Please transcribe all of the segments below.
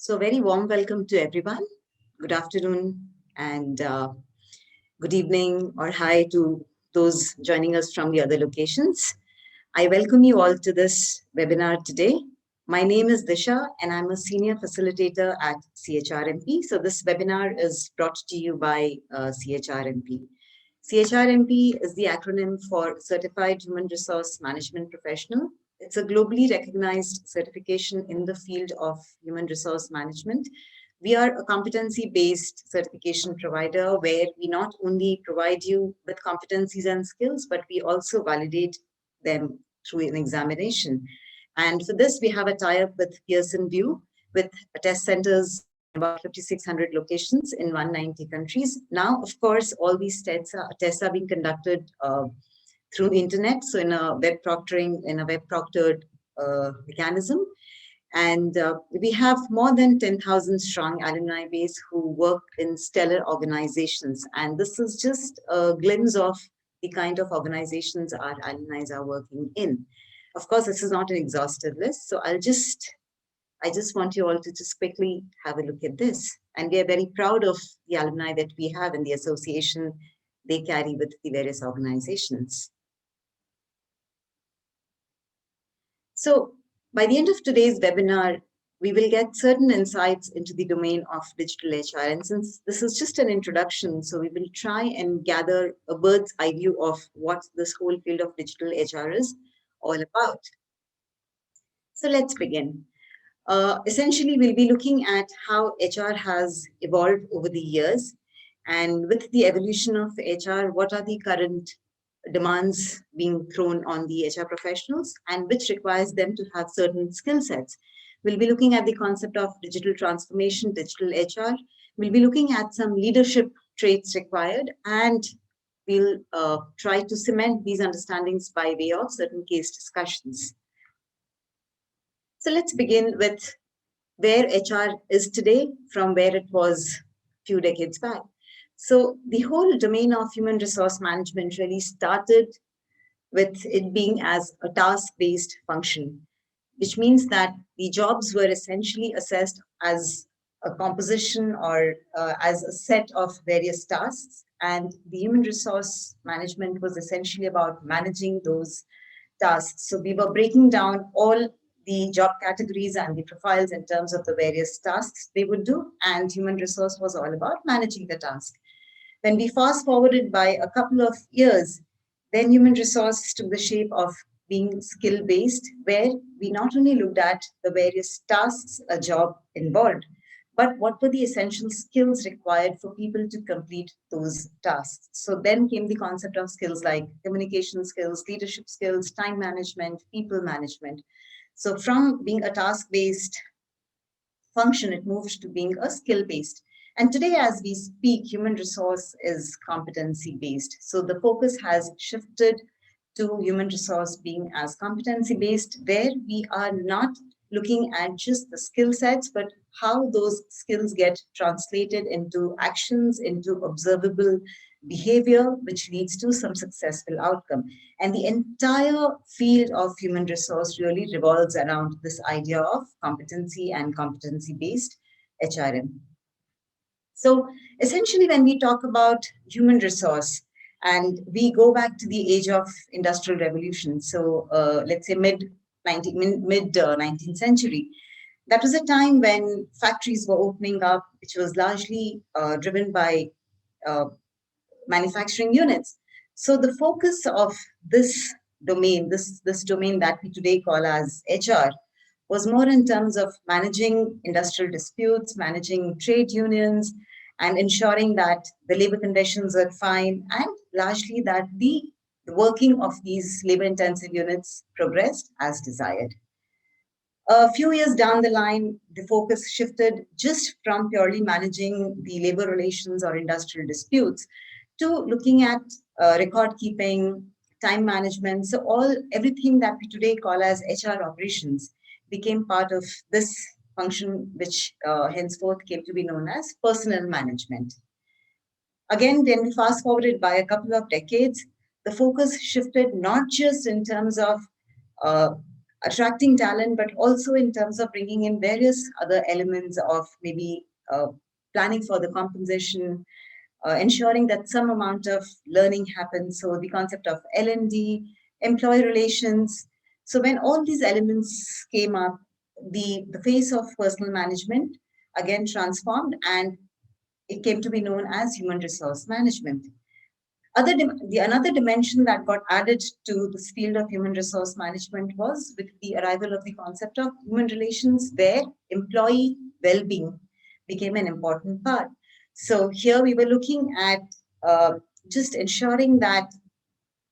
So, very warm welcome to everyone. Good afternoon and good evening or hi to those joining us from the other locations. I welcome you all to this webinar today. My name is Disha and I'm a senior facilitator at CHRMP. So, this webinar is brought to you by CHRMP. CHRMP is the acronym for Certified Human Resource Management Professional. It's a globally recognized certification in the field of human resource management. We are a competency-based certification provider where we not only provide you with competencies and skills, but we also validate them through an examination. And for this, we have a tie-up with Pearson VUE, with test centers in about 5,600 locations in 190 countries. Now, of course, all these tests are being conducted through internet, so in a web-proctored mechanism. And we have more than 10,000 strong alumni base who work in stellar organizations. And this is just a glimpse of the kind of organizations our alumni are working in. Of course, this is not an exhaustive list, so I just want you all to just quickly have a look at this. And we are very proud of the alumni that we have in the association they carry with the various organizations. So by the end of today's webinar, we will get certain insights into the domain of digital HR. And since this is just an introduction, so we will try and gather a bird's eye view of what this whole field of digital HR is all about. So let's begin. Essentially, we'll be looking at how HR has evolved over the years. And with the evolution of HR, what are the current demands being thrown on the HR professionals and which requires them to have certain skill sets. We'll be looking at the concept of digital transformation, digital HR. We'll be looking at some leadership traits required, and we'll try to cement these understandings by way of certain case discussions. So let's begin with where HR is today from where it was a few decades back. So the whole domain of human resource management really started with it being as a task-based function, which means that the jobs were essentially assessed as a composition or as a set of various tasks. And the human resource management was essentially about managing those tasks. So we were breaking down all the job categories and the profiles in terms of the various tasks they would do, and human resource was all about managing the task. When we fast forwarded by a couple of years, then human resource took the shape of being skill-based, where we not only looked at the various tasks a job involved, but what were the essential skills required for people to complete those tasks. So then came the concept of skills like communication skills, leadership skills, time management, people management. So from being a task-based function, it moved to being a skill-based. And today, as we speak, human resource is competency-based. So the focus has shifted to human resource being as competency-based, where we are not looking at just the skill sets, but how those skills get translated into actions, into observable behavior, which leads to some successful outcome. And the entire field of human resource really revolves around this idea of competency and competency-based HRM. So essentially, when we talk about human resource, and we go back to the age of industrial revolution, so let's say mid 19th century, that was a time when factories were opening up, which was largely driven by manufacturing units. So the focus of this domain, this domain that we today call as HR, was more in terms of managing industrial disputes, managing trade unions, and ensuring that the labor conditions are fine, and largely that the working of these labor-intensive units progressed as desired. A few years down the line, the focus shifted just from purely managing the labor relations or industrial disputes to looking at record keeping, time management. So everything that we today call as HR operations became part of this function, which henceforth came to be known as personnel management. Again, when we fast forwarded by a couple of decades, the focus shifted not just in terms of attracting talent, but also in terms of bringing in various other elements of maybe planning for the compensation, ensuring that some amount of learning happens. So the concept of L&D, employee relations. So when all these elements came up, the face of personal management again transformed, and it came to be known as human resource management. The another dimension that got added to this field of human resource management was with the arrival of the concept of human relations, where employee well-being became an important part. So here we were looking at just ensuring that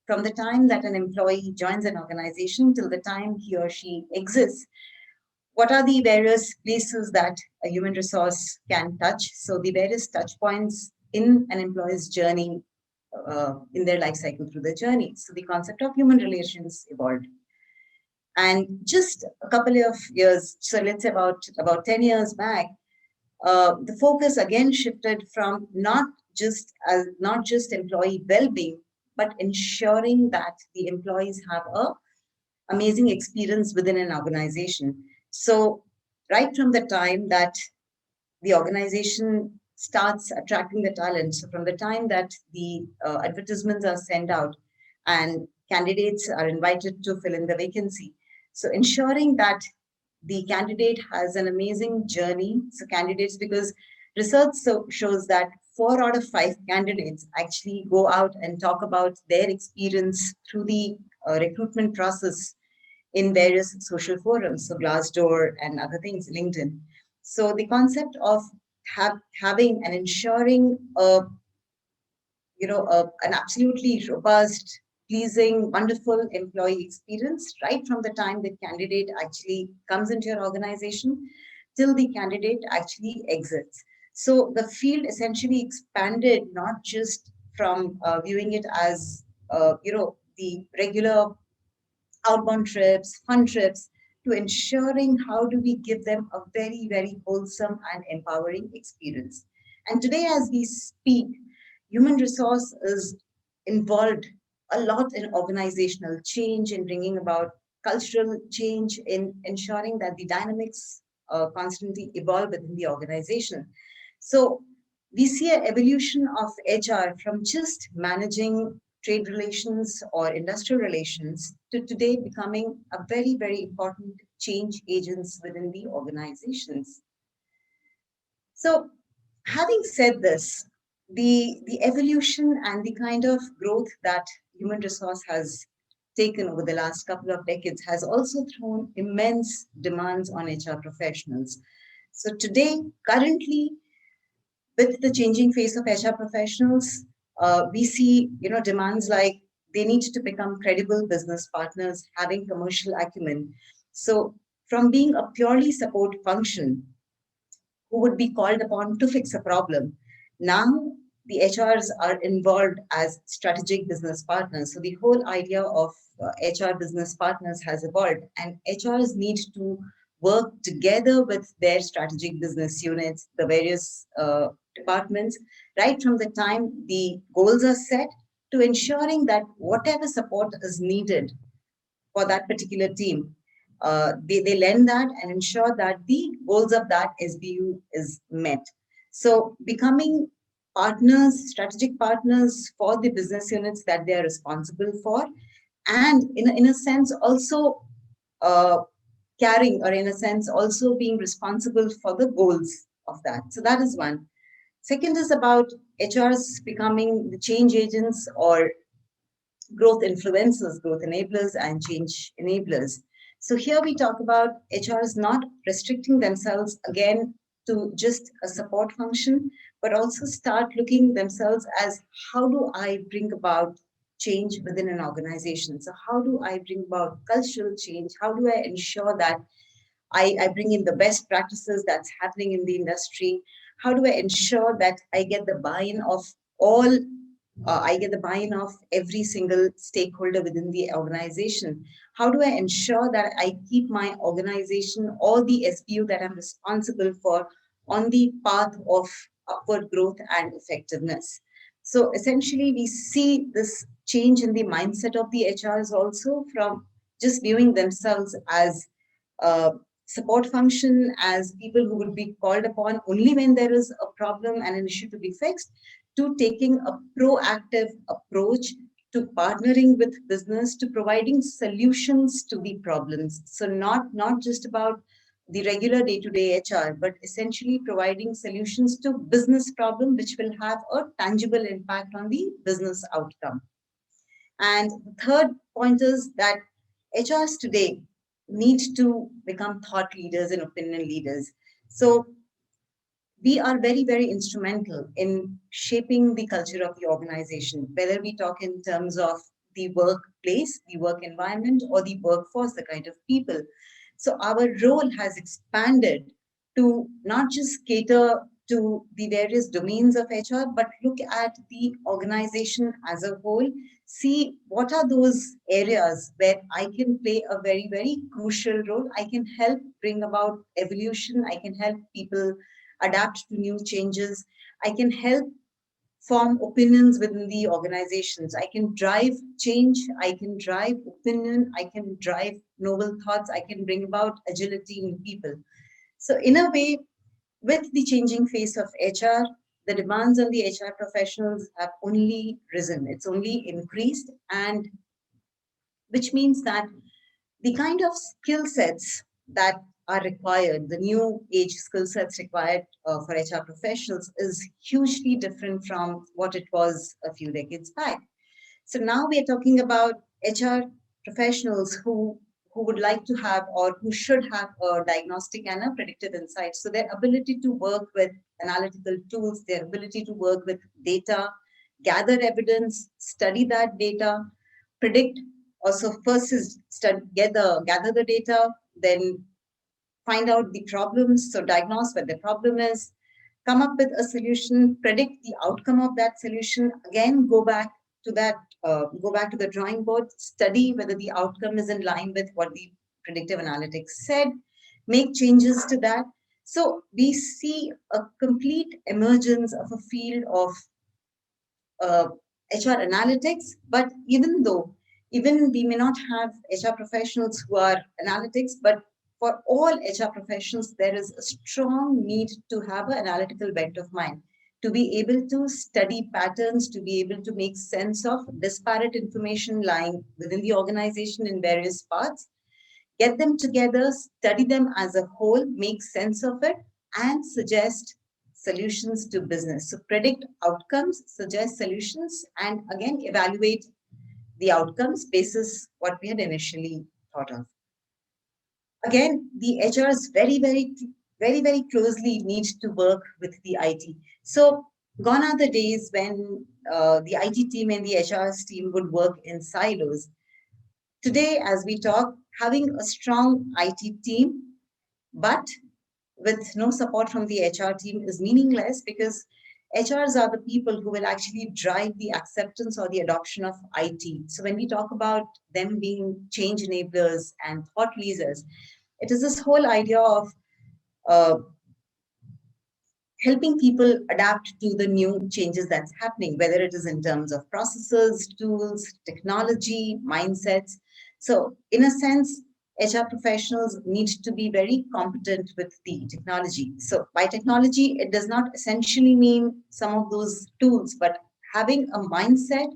from the time that an employee joins an organization till the time he or she exits, what are the various places that a human resource can touch? So the various touch points in an employee's journey, in their life cycle through the journey. So the concept of human relations evolved. And just a couple of years, so let's say about 10 years back, the focus again shifted from not just employee well-being, but ensuring that the employees have a amazing experience within an organization. So right from the time that the organization starts attracting the talent, so from the time that the advertisements are sent out and candidates are invited to fill in the vacancy, so ensuring that the candidate has an amazing journey. So candidates, because research shows that 4 out of 5 candidates actually go out and talk about their experience through the recruitment process in various social forums, so Glassdoor and other things, LinkedIn. So the concept of having and ensuring an absolutely robust, pleasing, wonderful employee experience right from the time the candidate actually comes into your organization till the candidate actually exits. So the field essentially expanded, not just from viewing it as the regular outbound trips, fun trips, to ensuring how do we give them a very, very wholesome and empowering experience. And today, as we speak, human resource is involved a lot in organizational change, in bringing about cultural change, in ensuring that the dynamics constantly evolve within the organization. So we see an evolution of HR from just managing trade relations or industrial relations to today becoming a very, very important change agents within the organizations. So, having said this, the evolution and the kind of growth that human resource has taken over the last couple of decades has also thrown immense demands on HR professionals. So today, currently, with the changing face of HR professionals, we see demands like they need to become credible business partners, having commercial acumen. So from being a purely support function who would be called upon to fix a problem, now the HRs are involved as strategic business partners. So the whole idea of HR business partners has evolved, and HRs need to work together with their strategic business units, the various departments, right from the time the goals are set to ensuring that whatever support is needed for that particular team, they lend that and ensure that the goals of that SBU is met. So becoming partners, strategic partners for the business units that they are responsible for, and in a sense also uh, carrying, or in a sense also being responsible for the goals of that. So that is one. Second is about HRs becoming the change agents or growth influencers, growth enablers, and change enablers. So here we talk about HRs not restricting themselves again to just a support function, but also start looking themselves as how do I bring about change within an organization? So how do I bring about cultural change? How do I ensure that I bring in the best practices that's happening in the industry? How do I ensure that I get the buy-in of all I get the buy-in of every single stakeholder within the organization? How do I ensure that I keep my organization or the SBU that I'm responsible for on the path of upward growth and effectiveness? So essentially, we see this change in the mindset of the HRs also from just viewing themselves as a support function, as people who would be called upon only when there is a problem and an issue to be fixed, to taking a proactive approach, to partnering with business, to providing solutions to the problems. So not just about the regular day-to-day HR, but essentially providing solutions to business problem which will have a tangible impact on the business outcome. And the third point is that HRs today need to become thought leaders and opinion leaders. So we are very, very instrumental in shaping the culture of the organization, whether we talk in terms of the workplace, the work environment, or the workforce, the kind of people. So our role has expanded to not just cater to the various domains of HR, but look at the organization as a whole, see what are those areas where I can play a very, very crucial role. I can help bring about evolution. I can help people adapt to new changes. I can help form opinions within the organizations. I can drive change. I can drive opinion. I can drive novel thoughts. I can bring about agility in people. So, in a way, with the changing face of HR, the demands on the HR professionals have only risen. It's only increased, and which means that the kind of skill sets that are required, the new age skill sets required for HR professionals is hugely different from what it was a few decades back. So now we are talking about HR professionals who would like to have or who should have a diagnostic and a predictive insight. So their ability to work with analytical tools, their ability to work with data, gather evidence, study that data, predict. Also, first is gather the data, then find out the problems, so diagnose what the problem is, come up with a solution, predict the outcome of that solution, again go back to the drawing board, study whether the outcome is in line with what the predictive analytics said, make changes to that. So we see a complete emergence of a field of uh, HR analytics, but even we may not have HR professionals who are analytics, but for all HR professionals, there is a strong need to have an analytical bent of mind, to be able to study patterns, to be able to make sense of disparate information lying within the organization in various parts, get them together, study them as a whole, make sense of it, and suggest solutions to business. So predict outcomes, suggest solutions, and again evaluate the outcomes basis what we had initially thought of. Again, the HRs very closely need to work with the IT. So gone are the days when the IT team and the HRs team would work in silos. Today, as we talk, having a strong IT team, but with no support from the HR team is meaningless because HRs are the people who will actually drive the acceptance or the adoption of IT. So when we talk about them being change enablers and thought leaders, it is this whole idea of uh, helping people adapt to the new changes that's happening, whether it is in terms of processes, tools, technology, mindsets. So, in a sense, HR professionals need to be very competent with the technology. So, by technology, it does not essentially mean some of those tools, but having a mindset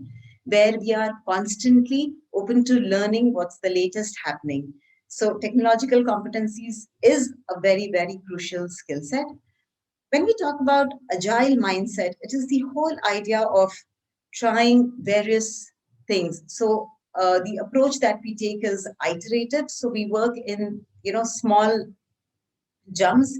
where we are constantly open to learning what's the latest happening. So, technological competencies is a very crucial skill set. When we talk about agile mindset, it is the whole idea of trying various things. So the approach that we take is iterative. So we work in small jumps,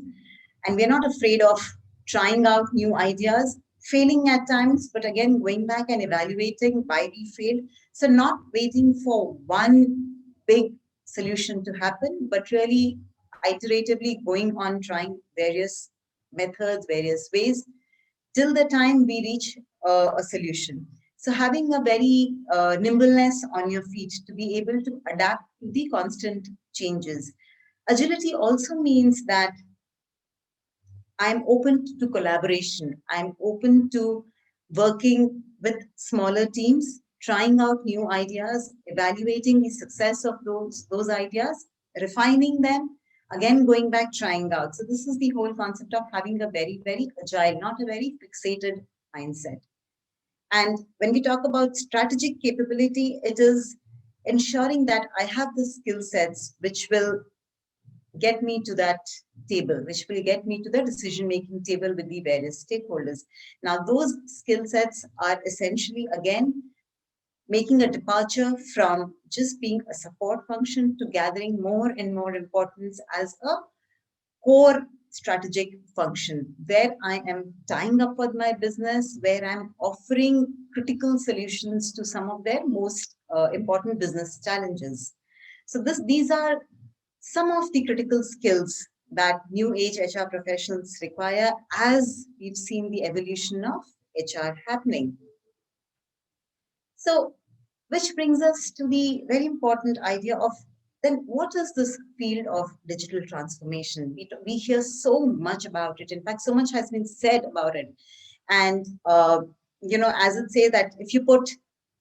and we're not afraid of trying out new ideas, failing at times, but again going back and evaluating why we failed. So not waiting for one big solution to happen, but really iteratively going on trying various methods, various ways till the time we reach a solution. So having a very nimbleness on your feet to be able to adapt to the constant changes. Agility also means that I'm open to collaboration. I'm open to working with smaller teams. trying out new ideas, evaluating the success of those ideas, refining them, again going back, trying out. So this is the whole concept of having a very, very agile, not a very fixated mindset. And when we talk about strategic capability, it is ensuring that I have the skill sets which will get me to that table, which will get me to the decision making table with the various stakeholders. Now, those skill sets are essentially, again, making a departure from just being a support function to gathering more and more importance as a core strategic function where I am tying up with my business, where I'm offering critical solutions to some of their most important business challenges. So these are some of the critical skills that new age HR professionals require as we've seen the evolution of HR happening. So, which brings us to the very important idea of then what is this field of digital transformation? We hear so much about it. In fact, so much has been said about it. And, as it say that if you put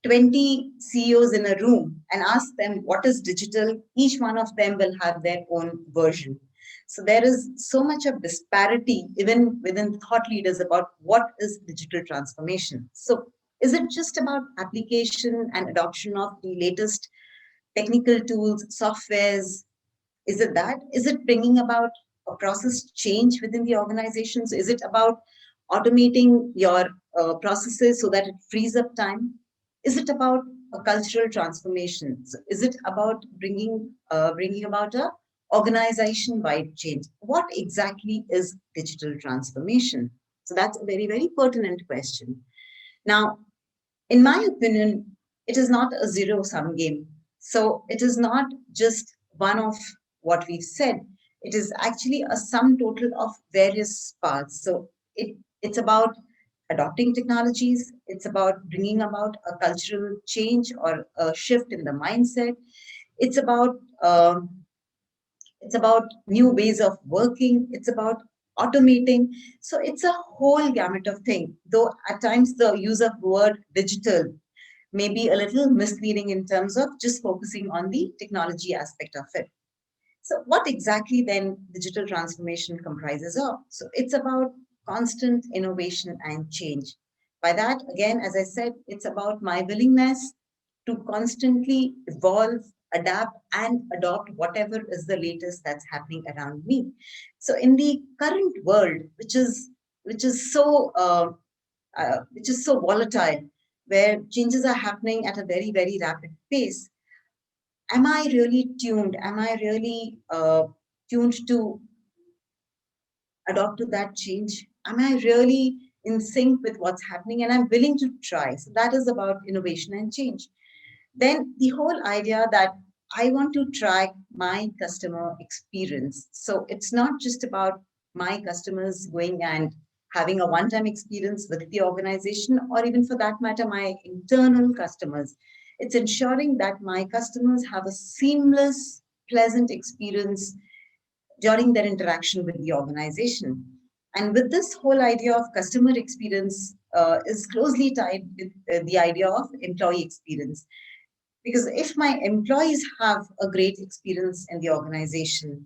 20 CEOs in a room and ask them what is digital, each one of them will have their own version. So there is so much of disparity even within thought leaders about what is digital transformation. So is it just about application and adoption of the latest technical tools, softwares? Is it that? Is it bringing about a process change within the organizations? Is it about automating your processes so that it frees up time? Is it about a cultural transformation? So is it about bringing about a organization-wide change? What exactly is digital transformation? So that's a very, very pertinent question. Now, in my opinion, it is not a zero sum game. So it is not just one of what we've said. It is actually a sum total of various parts. So it's about adopting technologies. It's about bringing about a cultural change or a shift in the mindset. It's about it's about new ways of working. It's about automating. So it's a whole gamut of things. Though at times the use of word digital may be a little misleading in terms of just focusing on the technology aspect of it. So, what exactly then digital transformation comprises of? So, it's about constant innovation and change. By that, again, as I said, it's about my willingness to constantly evolve, adapt, and adopt whatever is the latest that's happening around me. So, in the current world, which is so which is so volatile, where changes are happening at a very, very rapid pace. Am I really tuned? Am I really tuned to adopt to that change? Am I really in sync with what's happening? And I'm willing to try. So that is about innovation and change. Then the whole idea that I want to track my customer experience. So it's not just about my customers going and having a one time experience with the organization, or even for that matter, my internal customers. It's ensuring that my customers have a seamless, pleasant experience during their interaction with the organization. And with this whole idea of customer experience is closely tied with the idea of employee experience. Because if my employees have a great experience in the organization,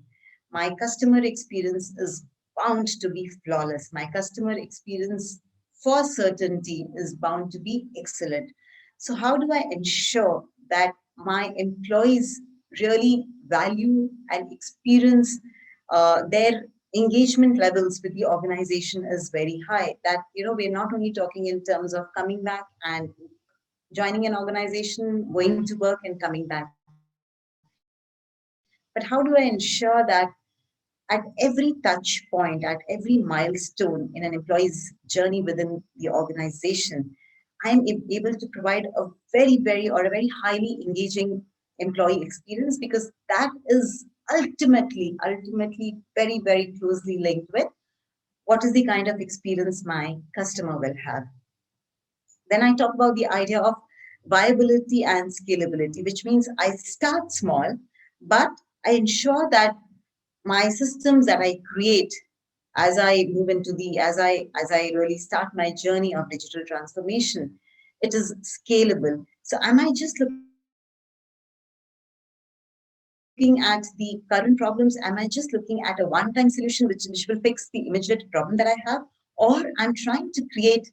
my customer experience is bound to be flawless. My customer experience for certainty is bound to be excellent. So, how do I ensure that my employees really value and experience their engagement levels with the organization is very high? That, we're not only talking in terms of coming back and joining an organization, going to work, and coming back. But how do I ensure that at every touch point, at every milestone in an employee's journey within the organization, I am able to provide a very, very, or a very highly engaging employee experience, because that is ultimately very, very closely linked with what is the kind of experience my customer will have. Then I talk about the idea of viability and scalability, which means I start small, but I ensure that my systems that I create as I move into the as I really start my journey of digital transformation, it is scalable. So am I just looking at the current problems? Am I just looking at a one-time solution which will fix the immediate problem that I have? Or I'm trying to create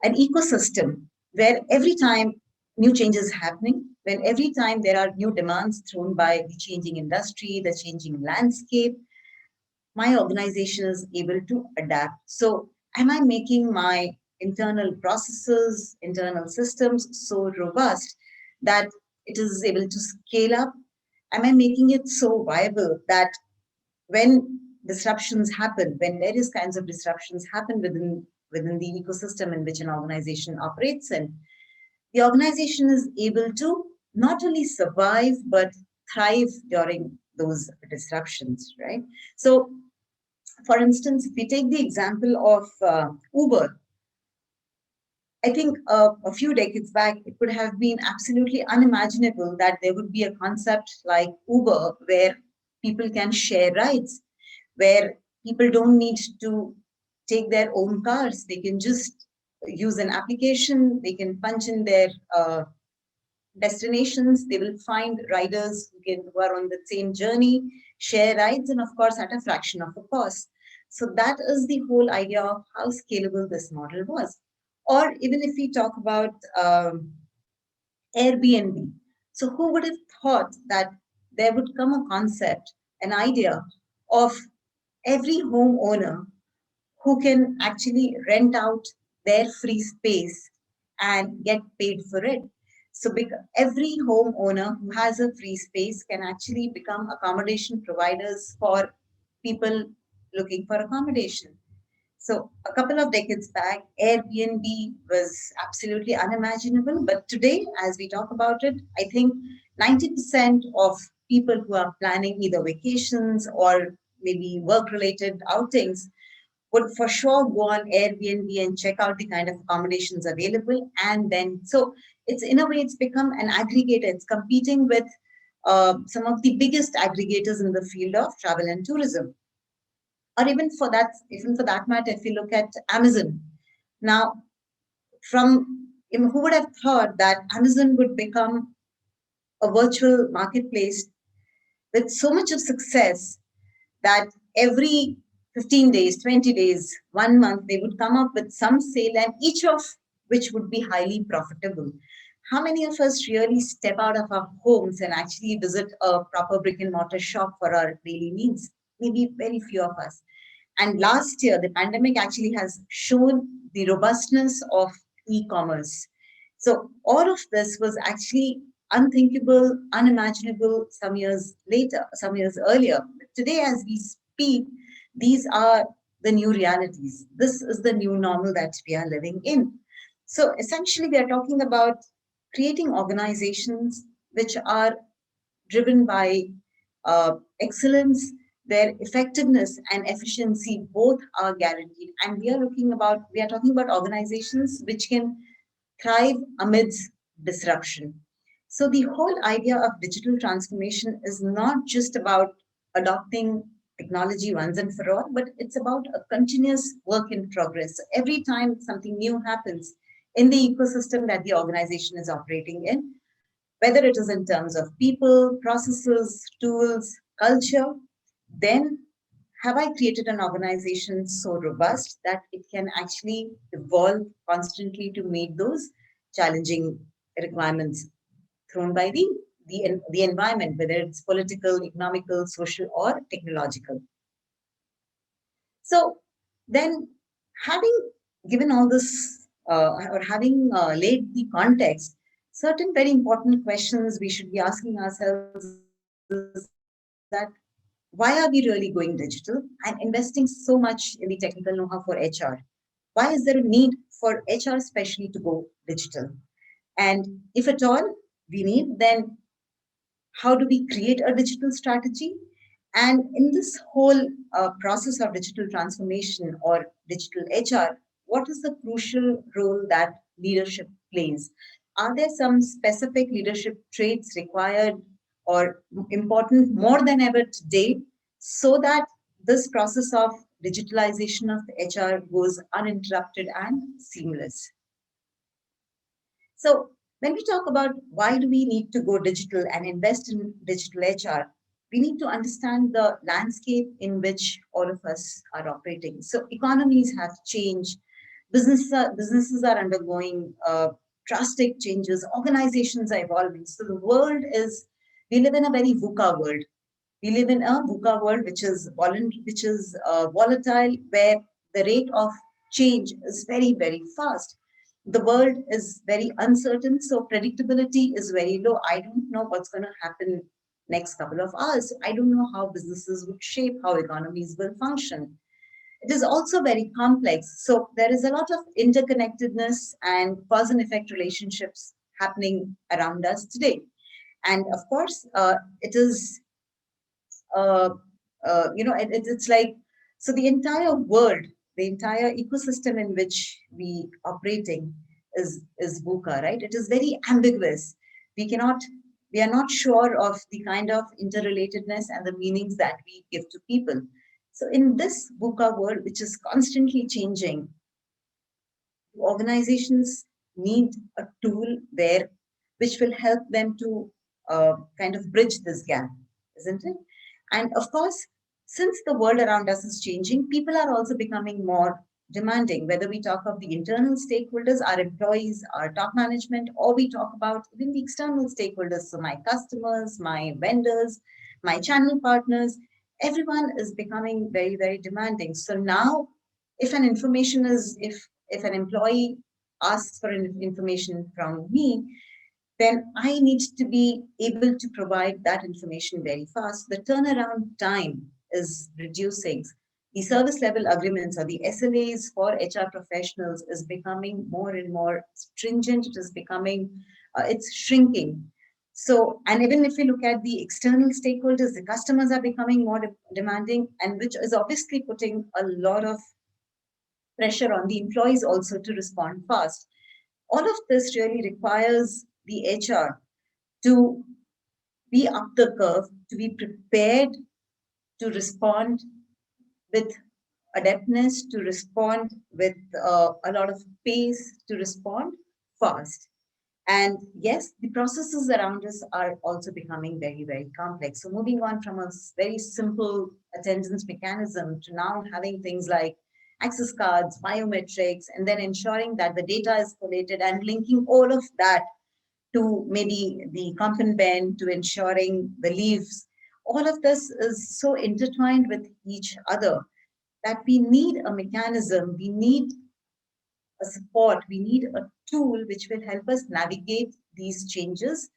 an ecosystem where every time new changes happening, when every time there are new demands thrown by the changing industry, the changing landscape, my organization is able to adapt. So, am I making my internal processes, internal systems so robust that it is able to scale up? Am I making it so viable that when disruptions happen, when various kinds of disruptions happen within the ecosystem in which an organization operates in, the organization is able to not only survive but thrive during those disruptions, right? So for instance, if we take the example of Uber, I think a few decades back, it would have been absolutely unimaginable that there would be a concept like Uber where people can share rides, where people don't need to take their own cars. They can just use an application, they can punch in their destinations, they will find riders who are on the same journey, share rides, and of course at a fraction of the cost. So that is the whole idea of how scalable this model was. Or even if we talk about Airbnb, so who would have thought that there would come a concept, an idea of every homeowner who can actually rent out their free space and get paid for it. So every homeowner who has a free space can actually become accommodation providers for people looking for accommodation. So a couple of decades back, Airbnb was absolutely unimaginable. But today, as we talk about it, I think 90% of people who are planning either vacations or maybe work related outings would for sure go on Airbnb and check out the kind of accommodations available. And then, so it's in a way, it's become an aggregator. It's competing with some of the biggest aggregators in the field of travel and tourism. Or even for that matter, if you look at Amazon. Now, who would have thought that Amazon would become a virtual marketplace with so much of success that every 15 days, 20 days, 1 month, they would come up with some sale and each of which would be highly profitable. How many of us really step out of our homes and actually visit a proper brick and mortar shop for our daily needs? Maybe very few of us. And last year, the pandemic actually has shown the robustness of e commerce. So, all of this was actually unthinkable, unimaginable some years earlier. Today, as we speak, these are the new realities. This is the new normal that we are living in. So, essentially, we are talking about creating organizations which are driven by excellence, where effectiveness and efficiency both are guaranteed. And we are talking about organizations which can thrive amidst disruption. So the whole idea of digital transformation is not just about adopting technology once and for all, but it's about a continuous work in progress. So every time something new happens in the ecosystem that the organization is operating in, whether it is in terms of people, processes, tools, culture, then have I created an organization so robust that it can actually evolve constantly to meet those challenging requirements thrown by the environment, whether it's political, economical, social, or technological. So then, having given all this or having laid the context, certain very important questions we should be asking ourselves is that why are we really going digital and investing so much in the technical know-how for HR? Why is there a need for HR especially to go digital? And if at all we need, then how do we create a digital strategy? And in this whole process of digital transformation or digital HR, what is the crucial role that leadership plays? Are there some specific leadership traits required or important more than ever today so that this process of digitalization of the HR goes uninterrupted and seamless? So When we talk about why do we need to go digital and invest in digital HR, we need to understand the landscape in which all of us are operating. So economies have changed, businesses are undergoing drastic changes, organizations are evolving. So the world is, we live in a very VUCA world. We live in a VUCA world, which is volatile, where the rate of change is very, very fast. The world is very uncertain, so predictability is very low. I don't know what's going to happen next couple of hours. I don't know how businesses would shape, how economies will function. It is also very complex. So there is a lot of interconnectedness and cause and effect relationships happening around us today. And of course, it is uh, it's like, so the entire world, the entire ecosystem in which we operating is VUCA, right? It is very ambiguous. We cannot, we are not sure of the kind of interrelatedness and the meanings that we give to people. So in this VUCA world, which is constantly changing, organizations need a tool there which will help them to kind of bridge this gap, isn't it? And of course, since the world around us is changing, people are also becoming more demanding, whether we talk of the internal stakeholders, our employees, our top management, or we talk about even the external stakeholders, so my customers, my vendors, my channel partners, everyone is becoming very, very demanding. So now, if an employee asks for information from me, then I need to be able to provide that information very fast. The turnaround time is reducing. The service level agreements or the SLAs for HR professionals is becoming more and more stringent. It is becoming, it's shrinking. So, and even if we look at the external stakeholders, the customers are becoming more demanding, and which is obviously putting a lot of pressure on the employees also to respond fast. All of this really requires the HR to be up the curve, to be prepared to respond with adeptness, to respond with a lot of pace, to respond fast. And yes, the processes around us are also becoming very, very complex. So moving on from a very simple attendance mechanism to now having things like access cards, biometrics, and then ensuring that the data is collated and linking all of that to maybe the company ben, to ensuring the leaves. All of this is so intertwined with each other that we need a mechanism, we need a support, we need a tool which will help us navigate these changes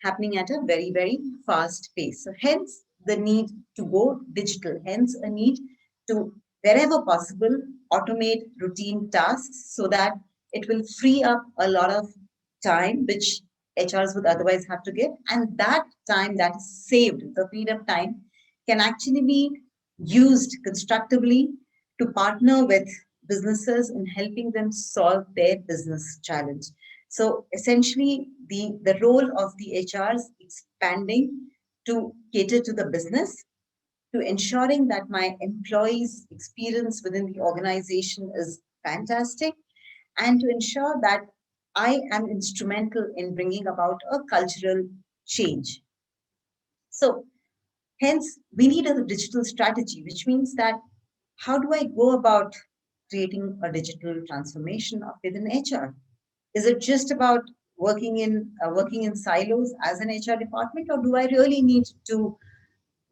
happening at a very, very fast pace. So, hence the need to go digital, hence a need to, wherever possible, automate routine tasks so that it will free up a lot of time which HRs would otherwise have to give. And that time that is saved, the freed up time, can actually be used constructively to partner with businesses in helping them solve their business challenge. So essentially, the role of the HR is expanding to cater to the business, to ensuring that my employees' experience within the organization is fantastic, and to ensure that I am instrumental in bringing about a cultural change. So, hence, we need a digital strategy, which means that how do I go about creating a digital transformation within HR? Is it just about working in silos as an HR department, or do I really need to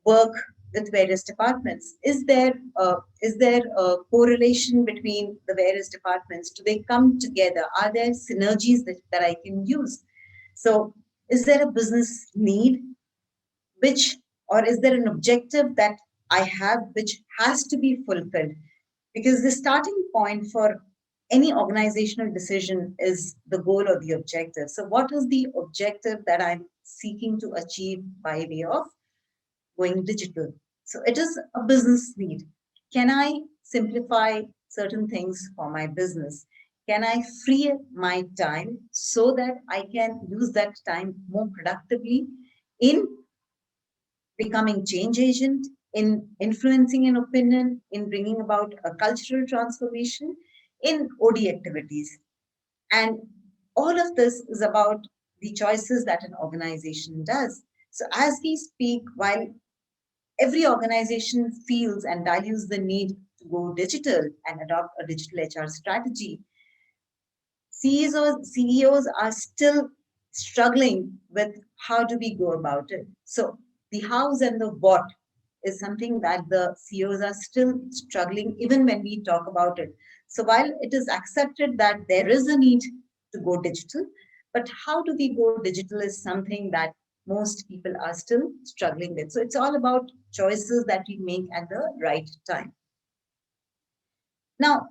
work with various departments? Is there a correlation between the various departments? Do they come together? Are there synergies that I can use? So, is there a business need which, or is there an objective that I have which has to be fulfilled? Because the starting point for any organizational decision is the goal or the objective. So, what is the objective that I'm seeking to achieve by way of going digital? So, it is a business need. Can I simplify certain things for my business? Can I free my time so that I can use that time more productively in becoming change agent, in influencing an opinion, in bringing about a cultural transformation in OD activities? And all of this is about the choices that an organization does. So, as we speak, while every organization feels and values the need to go digital and adopt a digital HR strategy, CEOs are still struggling with how do we go about it. So the hows and the what is something that the CEOs are still struggling even when we talk about it. So while it is accepted that there is a need to go digital, but how do we go digital is something that most people are still struggling with. So it's all about choices that we make at the right time. Now,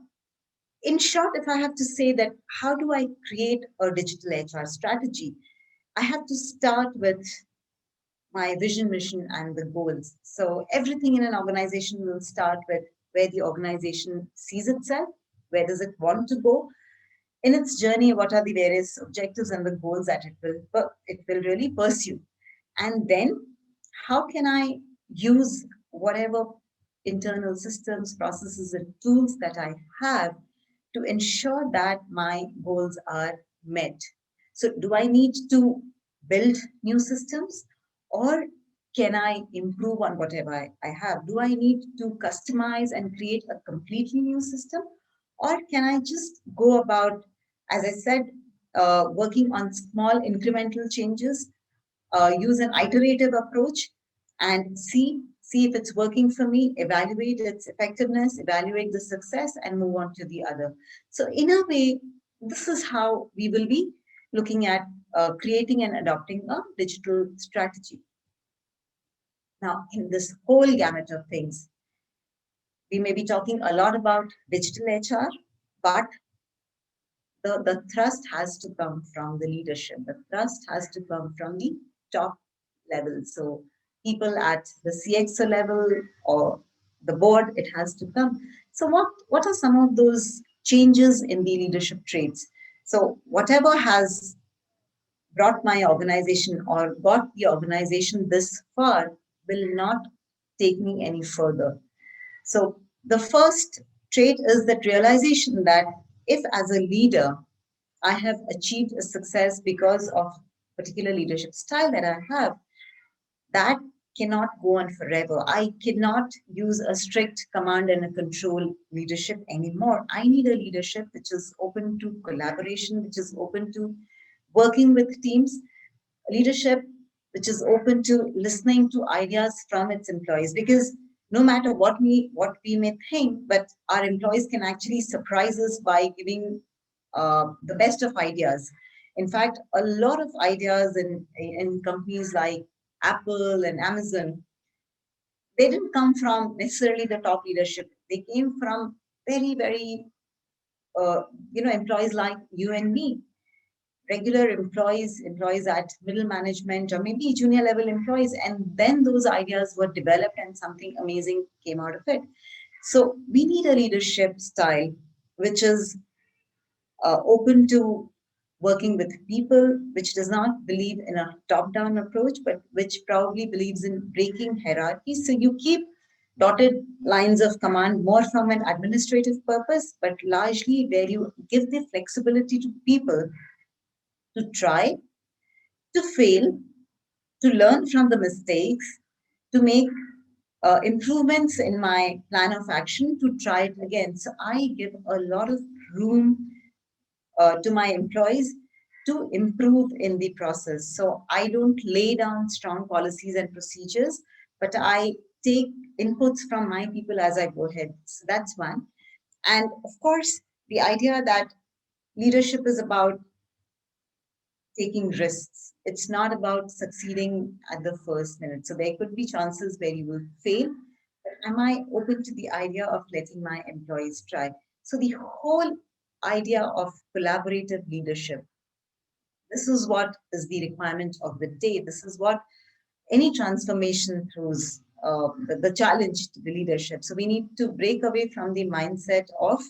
in short, if I have to say that how do I create a digital HR strategy, I have to start with my vision, mission, and the goals. So everything in an organization will start with where the organization sees itself, where does it want to go in its journey, what are the various objectives and the goals that it will really pursue, and then how can I use whatever internal systems, processes, and tools that I have to ensure that my goals are met. So, do I need to build new systems or can I improve on whatever I have? Do I need to customize and create a completely new system? Or can I just go about, as I said, working on small incremental changes, use an iterative approach and see if it's working for me, evaluate its effectiveness, evaluate the success, and move on to the other. So in a way, this is how we will be looking at creating and adopting a digital strategy. Now, in this whole gamut of things, we may be talking a lot about digital HR, but the thrust has to come from the leadership. The thrust has to come from the top level. So people at the CXO level or the board, it has to come. So what are some of those changes in the leadership traits? So whatever has brought my organization or got the organization this far will not take me any further. So the first trait is that realization that if as a leader I have achieved a success because of particular leadership style that I have, that cannot go on forever. I cannot use a strict command and a control leadership anymore. I need a leadership which is open to collaboration, which is open to working with teams, leadership which is open to listening to ideas from its employees, because no matter what we may think, but our employees can actually surprise us by giving the best of ideas. In fact, a lot of ideas in companies like Apple and Amazon, they didn't come from necessarily the top leadership. They came from very, very, uh, employees like you and me, regular employees at middle management or maybe junior level employees. And then those ideas were developed and something amazing came out of it. So we need a leadership style which is open to working with people, which does not believe in a top down approach, but which probably believes in breaking hierarchies. So you keep dotted lines of command more from an administrative purpose, but largely where you give the flexibility to people to try, to fail, to learn from the mistakes, to make improvements in my plan of action, to try it again. So I give a lot of room to my employees to improve in the process. So I don't lay down strong policies and procedures, but I take inputs from my people as I go ahead. So that's one. And of course, the idea that leadership is about taking risks. It's not about succeeding at the first minute. So there could be chances where you will fail. But am I open to the idea of letting my employees try? So the whole idea of collaborative leadership, this is what is the requirement of the day. This is what any transformation throws the challenge to the leadership. So we need to break away from the mindset of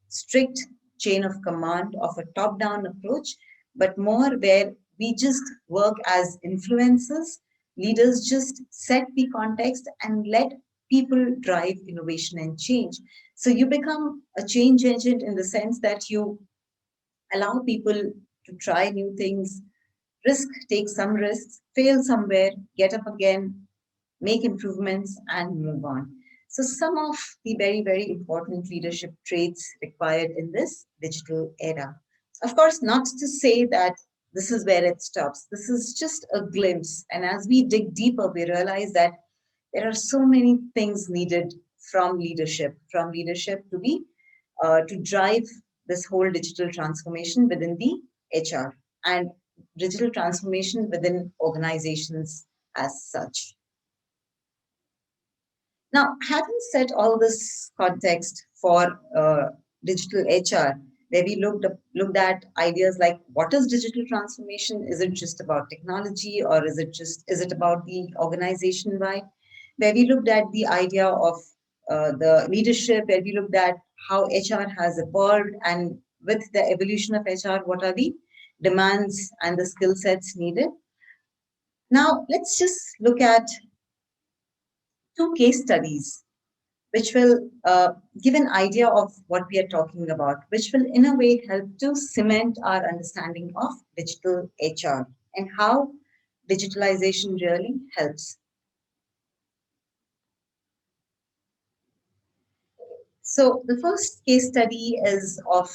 strict chain of command of a top down approach, but more where we just work as influencers. Leaders just set the context and let people drive innovation and change. So you become a change agent in the sense that you allow people to try new things, take some risks, fail somewhere, get up again, make improvements, and move on. So, some of the very, very important leadership traits required in this digital era. Of course, not to say that this is where it stops. This is just a glimpse. And as we dig deeper, we realize that there are so many things needed from leadership to be to drive this whole digital transformation within the HR and digital transformation within organizations as such. Now, having set all this context for digital HR, where we looked at ideas like what is digital transformation? Is it just about technology, or is it about the organization wide? Where we looked at the idea of the leadership, where we looked at how HR has evolved, and with the evolution of HR, what are the demands and the skill sets needed. Now, let's just look at two case studies which will give an idea of what we are talking about, which will in a way help to cement our understanding of digital HR and how digitalization really helps. So the first case study is of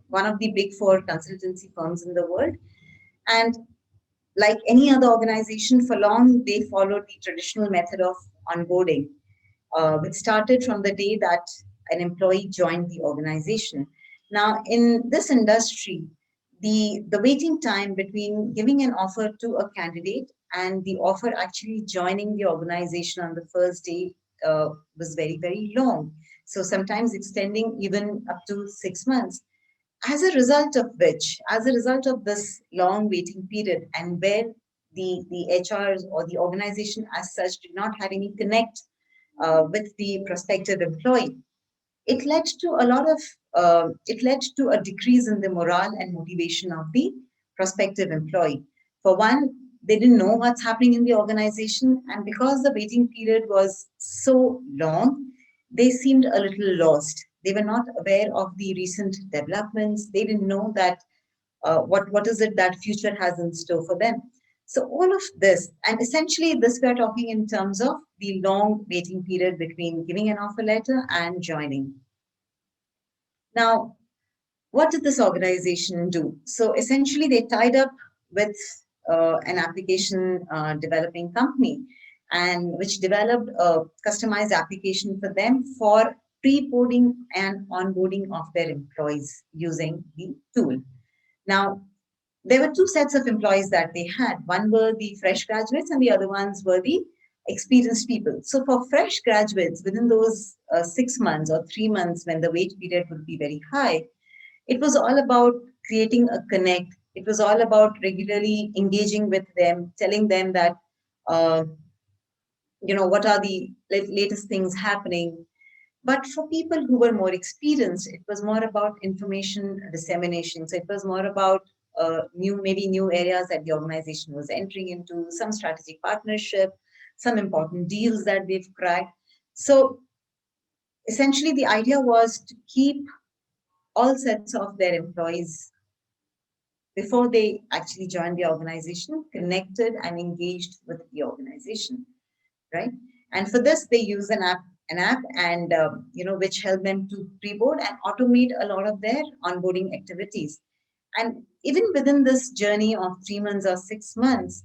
one of the big four consultancy firms in the world. And like any other organization, for long they followed the traditional method of onboarding, which started from the day that an employee joined the organization. Now, in this industry, the waiting time between giving an offer to a candidate and the offer actually joining the organization on the first day was very, very long. So sometimes extending even up to 6 months. As a result of this long waiting period, and where the HRs or the organization as such did not have any connect with the prospective employee, it led to it led to a decrease in the morale and motivation of the prospective employee. For one, they didn't know what's happening in the organization, and because the waiting period was so long, they seemed a little lost. They were not aware of the recent developments. They didn't know that what is it that future has in store for them. So all of this, and essentially this we are talking in terms of the long waiting period between giving an offer letter and joining. Now, what did this organization do? So essentially they tied up with an application developing company, and which developed a customized application for them for pre-boarding and onboarding of their employees using the tool. Now, there were two sets of employees that they had. One were the fresh graduates, and the other ones were the experienced people. So, for fresh graduates, within those 6 months or 3 months when the wait period would be very high, it was all about creating a connect. It was all about regularly engaging with them, telling them that, uh, what are the latest things happening. But for people who were more experienced, it was more about information dissemination. So it was more about maybe new areas that the organization was entering into, some strategic partnership, some important deals that they've cracked. So essentially, the idea was to keep all sets of their employees before they actually joined the organization connected and engaged with the organization, right? And for this, they use an app, and which help them to pre-board and automate a lot of their onboarding activities. And even within this journey of 3 months or 6 months,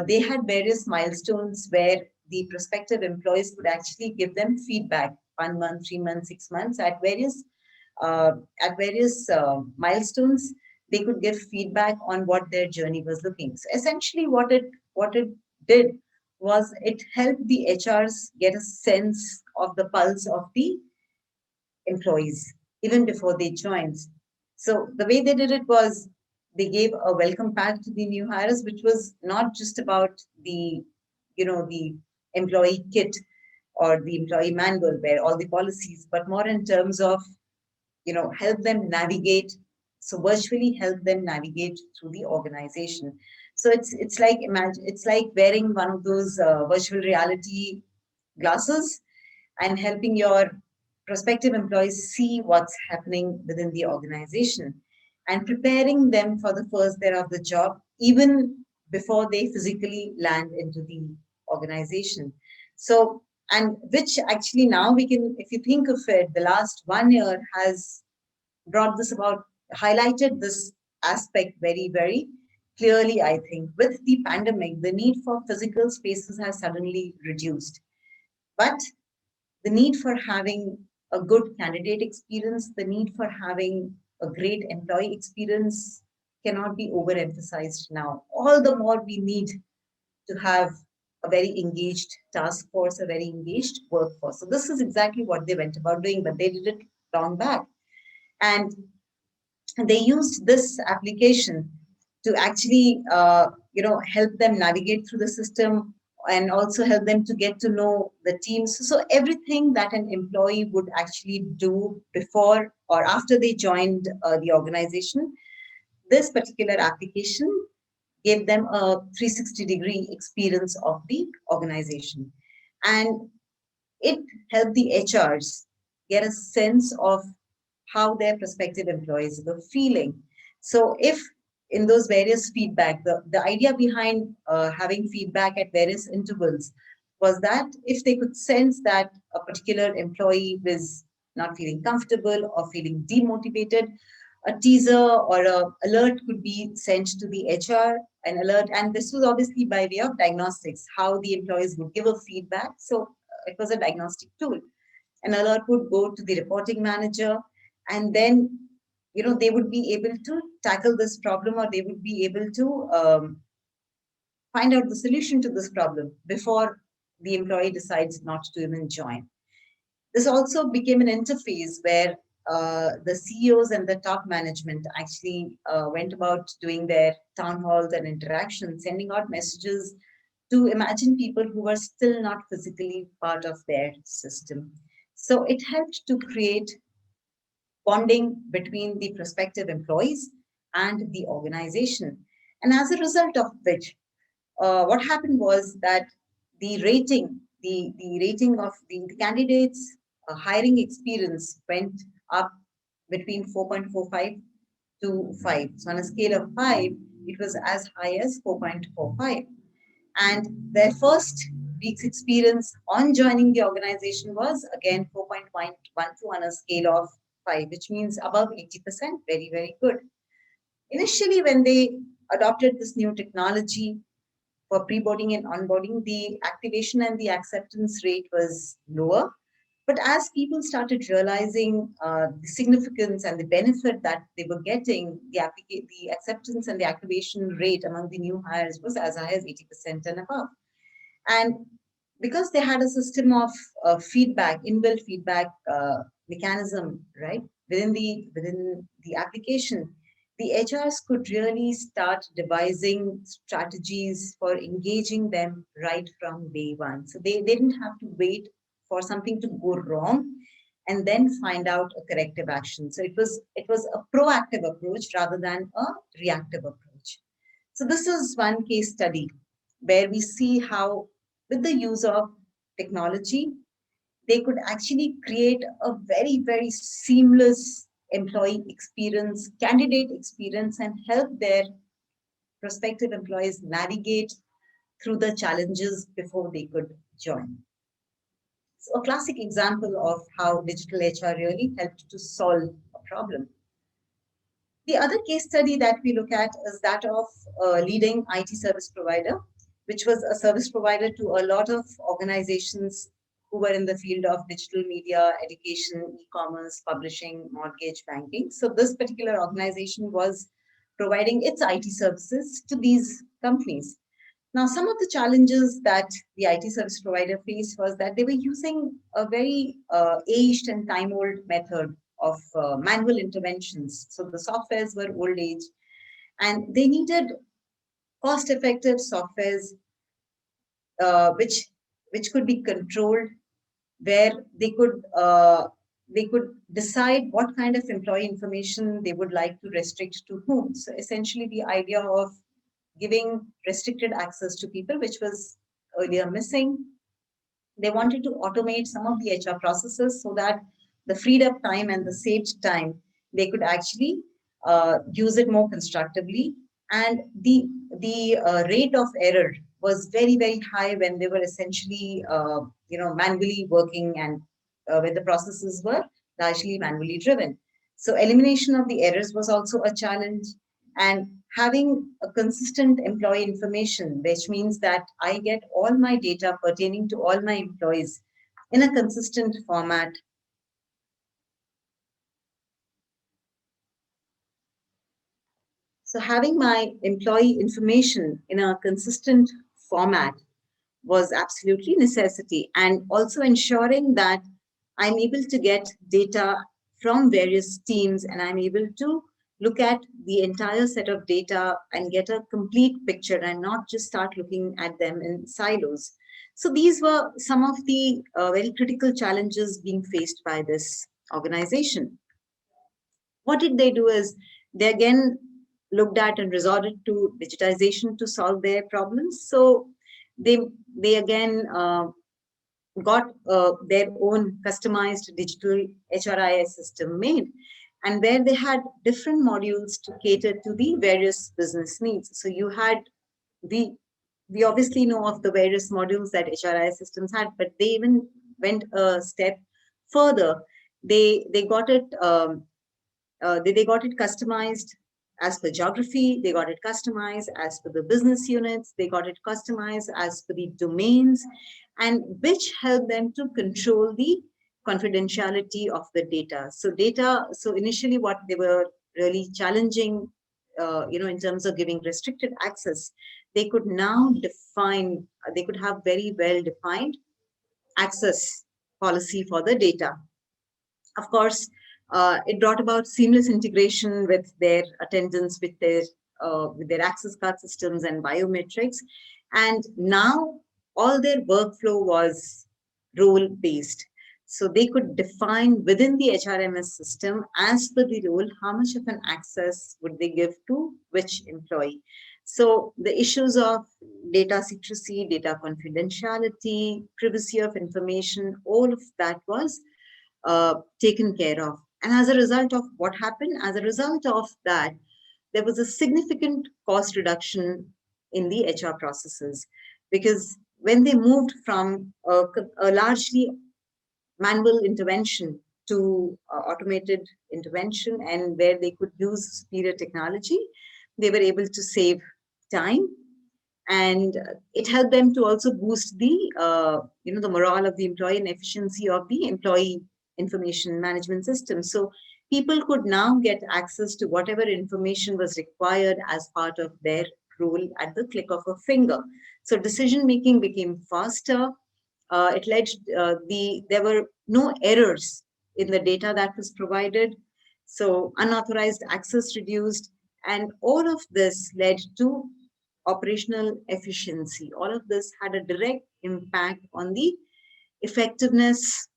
they had various milestones where the prospective employees could actually give them feedback 1 month, 3 months, 6 months uh, at various milestones. They could give feedback on what their journey was looking. So essentially, what it did was it helped the HRs get a sense of the pulse of the employees even before they joined. So the way they did it was they gave a welcome pack to the new hires, which was not just about the employee kit or the employee manual where all the policies, but more in terms of help them navigate, so virtually help them navigate through the organization. So it's like, imagine, it's like wearing one of those virtual reality glasses and helping your prospective employees see what's happening within the organization. and preparing them for the first day of the job, even before they physically land into the organization. So, and which actually now we can, if you think of it, the last 1 year has brought this about, highlighted this aspect very, very clearly, I think. With the pandemic, the need for physical spaces has suddenly reduced. But the need for having a good candidate experience, the need for having a great employee experience cannot be overemphasized now. All the more we need to have a very engaged task force, a very engaged workforce. So this is exactly what they went about doing, but they did it long back. And they used this application to actually help them navigate through the system and also help them to get to know the teams. So everything that an employee would actually do before or after they joined the organization, this particular application gave them a 360-degree experience of the organization. And it helped the HRs get a sense of how their prospective employees were feeling. So, if in those various feedback, the idea behind having feedback at various intervals was that if they could sense that a particular employee was not feeling comfortable or feeling demotivated, a teaser or a alert could be sent to the HR, an alert, and this was obviously by way of diagnostics, how the employees would give a feedback. So it was a diagnostic tool. An alert would go to the reporting manager, and then they would be able to tackle this problem, or they would be able to find out the solution to this problem before the employee decides not to even join. This also became an interface where the CEOs and the top management actually went about doing their town halls and interactions, sending out messages to imagine people who were still not physically part of their system. So it helped to create bonding between the prospective employees and the organization. And as a result of which, what happened was that the rating of the candidates' hiring experience went up between 4.45 to 5. So on a scale of 5, it was as high as 4.45. And their first week's experience on joining the organization was again 4.12 on a scale of 5, which means above 80%, very, very good. Initially, when they adopted this new technology for pre-boarding and onboarding, the activation and the acceptance rate was lower. But as people started realizing the significance and the benefit that they were getting, the acceptance and the activation rate among the new hires was as high as 80% and above. And because they had a system of feedback, inbuilt feedback mechanism, right, within the application, the HRs could really start devising strategies for engaging them right from day one. So they didn't have to wait for something to go wrong and then find out a corrective action. So it was a proactive approach rather than a reactive approach. So this is one case study where we see how, with the use of technology, they could actually create a very, very seamless employee experience, candidate experience, and help their prospective employees navigate through the challenges before they could join. So a classic example of how digital HR really helped to solve a problem. The other case study that we look at is that of a leading IT service provider, which was a service provider to a lot of organizations who were in the field of digital media, education, e-commerce, publishing, mortgage, banking. So this particular organization was providing its IT services to these companies. Now, some of the challenges that the IT service provider faced was that they were using a very aged and time old method of manual interventions. So the softwares were old age and they needed cost effective softwares which could be controlled, where they could decide what kind of employee information they would like to restrict to whom. So essentially the idea of giving restricted access to people, which was earlier missing. They wanted to automate some of the HR processes so that the freed up time and the saved time, they could actually use it more constructively. And the rate of error was very, very high when they were essentially manually working, and when the processes were largely manually driven. So elimination of the errors was also a challenge, and having a consistent employee information, which means that I get all my data pertaining to all my employees in a consistent format. So having my employee information in a consistent format was absolutely necessity, and also ensuring that I'm able to get data from various teams, and I'm able to look at the entire set of data and get a complete picture and not just start looking at them in silos. So these were some of the very critical challenges being faced by this organization. What did they do is they again looked at and resorted to digitization to solve their problems. So they they again got their own customized digital HRIS system made, and where they had different modules to cater to the various business needs. So you had we we obviously know of the various modules that HRIS systems had, but they even went a step further. They got it. They got it customized as per geography, they got it customized as per the business units, they got it customized as per the domains, and which helped them to control the confidentiality of the data. So initially what they were really challenging, in terms of giving restricted access, they could now define, they could have very well defined access policy for the data. Of course, it brought about seamless integration with their attendance, with their access card systems and biometrics, and now all their workflow was role based. So they could define within the HRMS system, as per the role, how much of an access would they give to which employee. So the issues of data secrecy, data confidentiality, privacy of information, all of that was taken care of. And as a result of what happened, as a result of that, there was a significant cost reduction in the HR processes, because when they moved from a largely manual intervention to automated intervention, and where they could use superior technology, they were able to save time, and it helped them to also boost the morale of the employee and efficiency of the employee information management system. So people could now get access to whatever information was required as part of their role at the click of a finger. So decision making became faster. It led there were no errors in the data that was provided, so unauthorized access reduced, and all of this led to operational efficiency. All of this had a direct impact on the effectiveness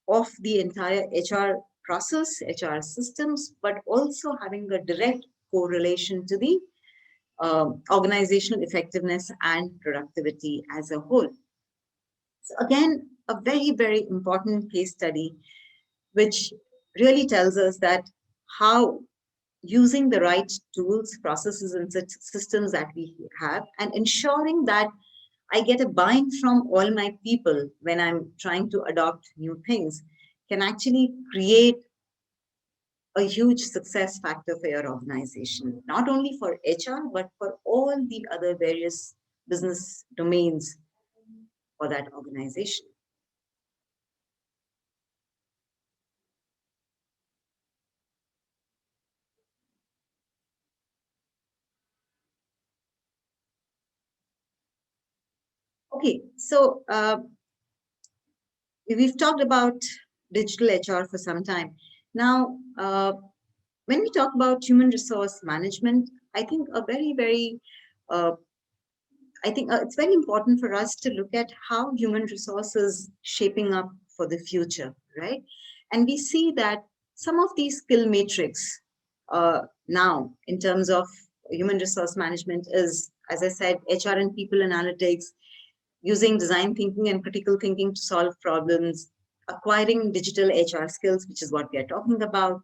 of the entire HR process, HR systems, but also having a direct correlation to the organizational effectiveness and productivity as a whole. So again, a very, very important case study, which really tells us that how using the right tools, processes, and systems that we have, and ensuring that I get a buy-in from all my people when I'm trying to adopt new things, can actually create a huge success factor for your organization, not only for HR, but for all the other various business domains for that organization. Okay, so we've talked about digital HR for some time. Now, when we talk about human resource management, I think a very, very uh, I think it's very important for us to look at how human resources shaping up for the future, right? And we see that some of these skill matrix now, in terms of human resource management, is, as I said, HR and people analytics, using design thinking and critical thinking to solve problems, acquiring digital HR skills, which is what we are talking about,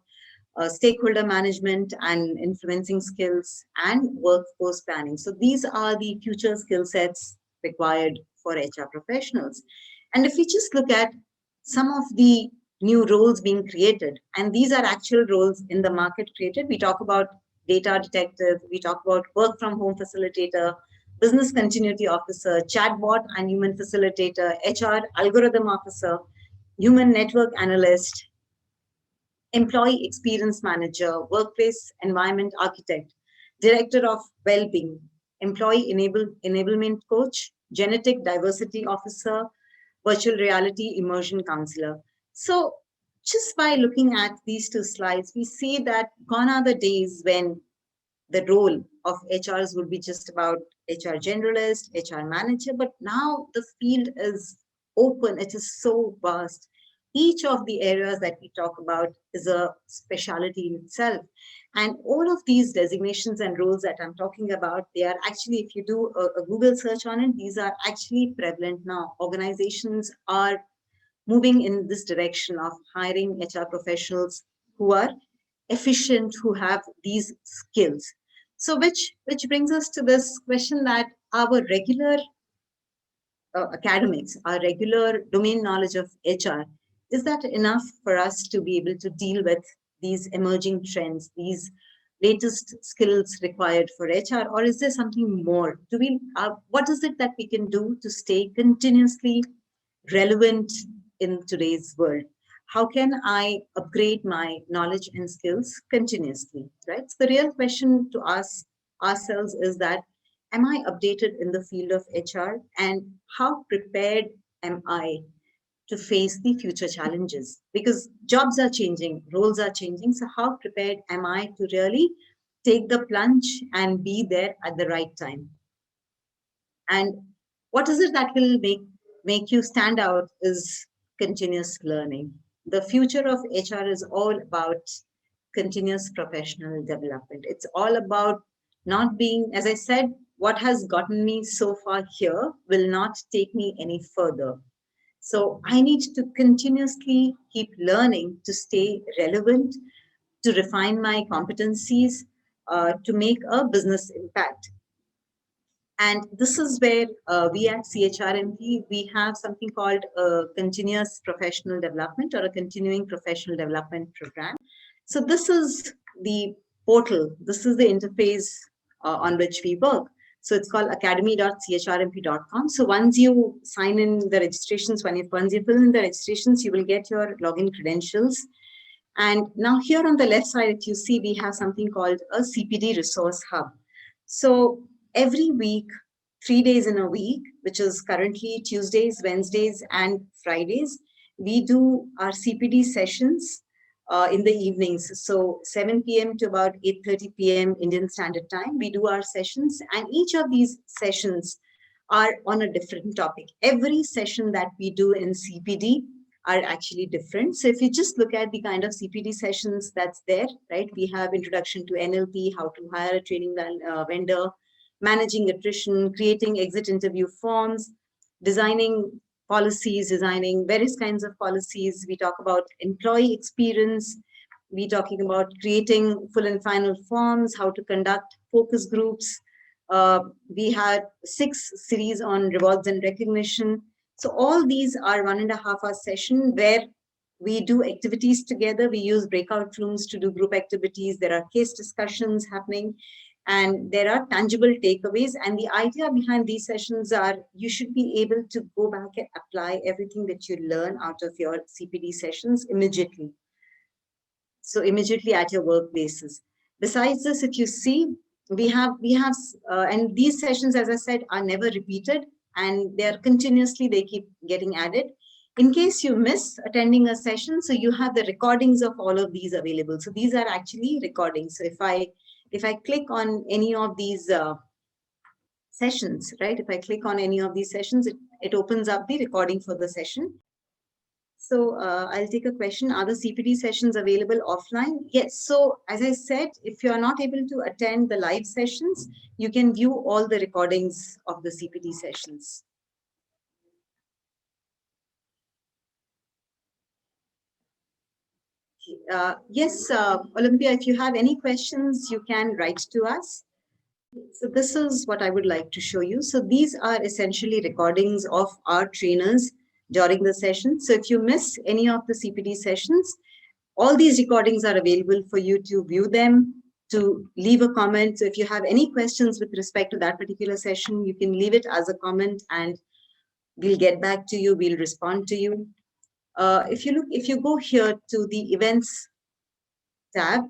stakeholder management and influencing skills, and workforce planning. So these are the future skill sets required for HR professionals. And if we just look at some of the new roles being created, and these are actual roles in the market created, we talk about data detective, we talk about work from home facilitator, business continuity officer, chatbot and human facilitator, HR algorithm officer, human network analyst, employee experience manager, workplace environment architect, director of well-being, enablement coach, genetic diversity officer, virtual reality immersion counselor. So just by looking at these two slides, we see that gone are the days when the role of HRs would be just about HR generalist, HR manager, but now the field is open, it is so vast. Each of the areas that we talk about is a specialty in itself. And all of these designations and roles that I'm talking about, they are actually, if you do a Google search on it, these are actually prevalent now. Organizations are moving in this direction of hiring HR professionals who are efficient, who have these skills. So which brings us to this question that our regular academics, our regular domain knowledge of HR, is that enough for us to be able to deal with these emerging trends, these latest skills required for HR, or is there something more? Do we? What is it that we can do to stay continuously relevant in today's world? How can I upgrade my knowledge and skills continuously, right? So the real question to ask ourselves is that, am I updated in the field of HR, and how prepared am I to face the future challenges? Because jobs are changing, roles are changing. So how prepared am I to really take the plunge and be there at the right time? And what is it that will make you stand out is continuous learning. The future of HR is all about continuous professional development. It's all about not being, as I said, what has gotten me so far here will not take me any further. So I need to continuously keep learning to stay relevant, to refine my competencies, to make a business impact. And this is where we at CHRMP, we have something called a continuous professional development or a continuing professional development program. So this is the portal, this is the interface on which we work. So it's called academy.chrmp.com. So once you sign in the registrations, once you fill in the registrations, you will get your login credentials. And now here on the left side, if you see, we have something called a CPD resource hub. So every week, 3 days in a week, which is currently Tuesdays, Wednesdays, and Fridays, we do our CPD sessions in the evenings. So 7 p.m. to about 8:30 p.m. Indian Standard Time, we do our sessions, and each of these sessions are on a different topic. Every session that we do in CPD are actually different. So if you just look at the kind of CPD sessions that's there, right? We have introduction to NLP, how to hire a training vendor, managing attrition, creating exit interview forms, designing policies, designing various kinds of policies. We talk about employee experience. We're talking about creating full and final forms, how to conduct focus groups. We had 6 series on rewards and recognition. So all these are 1.5 hour session where we do activities together. We use breakout rooms to do group activities. There are case discussions happening, and there are tangible takeaways. And the idea behind these sessions are you should be able to go back and apply everything that you learn out of your CPD sessions immediately. So immediately at your workplaces. Besides this, if you see, we have, and these sessions, as I said, are never repeated, and they are continuously, they keep getting added. In case you miss attending a session, so you have the recordings of all of these available. So these are actually recordings. So if I click on any of these sessions, right? If I click on any of these sessions, it opens up the recording for the session. So I'll take a question. Are the CPD sessions available offline? Yes. So as I said, if you're not able to attend the live sessions, you can view all the recordings of the CPD sessions. Yes, Olympia, if you have any questions, you can write to us. So this is what I would like to show you. So these are essentially recordings of our trainers during the session. So if you miss any of the CPD sessions, all these recordings are available for you to view them, to leave a comment. So if you have any questions with respect to that particular session, you can leave it as a comment and we'll get back to you, we'll respond to you. If you go here to the events tab,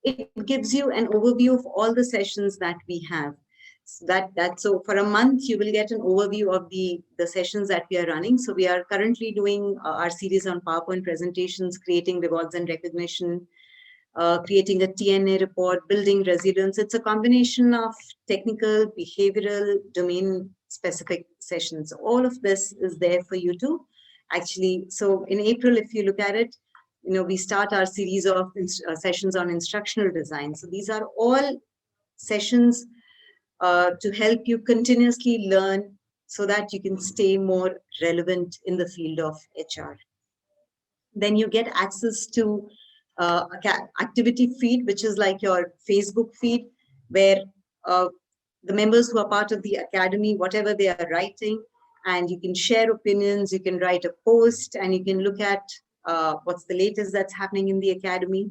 it gives you an overview of all the sessions that we have. So for a month you will get an overview of the sessions that we are running. So we are currently doing our series on PowerPoint presentations, creating rewards and recognition, creating a TNA report, building resilience. It's a combination of technical, behavioral, domain specific sessions. All of this is there for you to actually. So in April, if you look at it, we start our series of sessions on instructional design. So these are all sessions to help you continuously learn so that you can stay more relevant in the field of HR. Then you get access to activity feed, which is like your Facebook feed, where uh, the members who are part of the academy, whatever they are writing, and you can share opinions, you can write a post, and you can look at what's the latest that's happening in the academy.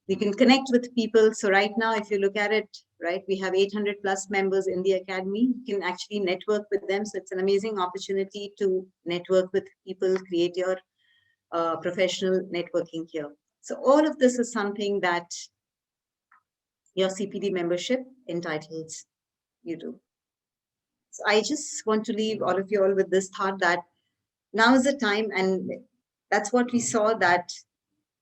You can connect with people. So right now, if you look at it, right, we have 800 plus members in the academy. You can actually network with them. So it's an amazing opportunity to network with people, create your professional networking here. So all of this is something that your CPD membership entitles you to. So I just want to leave all of you all with this thought that now is the time, and that's what we saw, that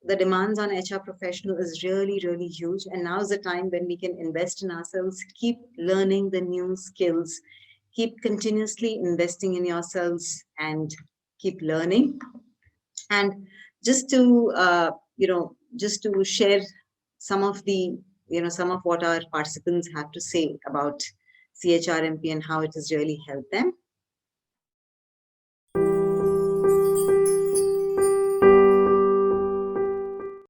the demands on HR professional is really, really huge. And now is the time when we can invest in ourselves, keep learning the new skills, keep continuously investing in yourselves and keep learning. And just to just to share some of the some of what our participants have to say about CHRMP and how it has really helped them.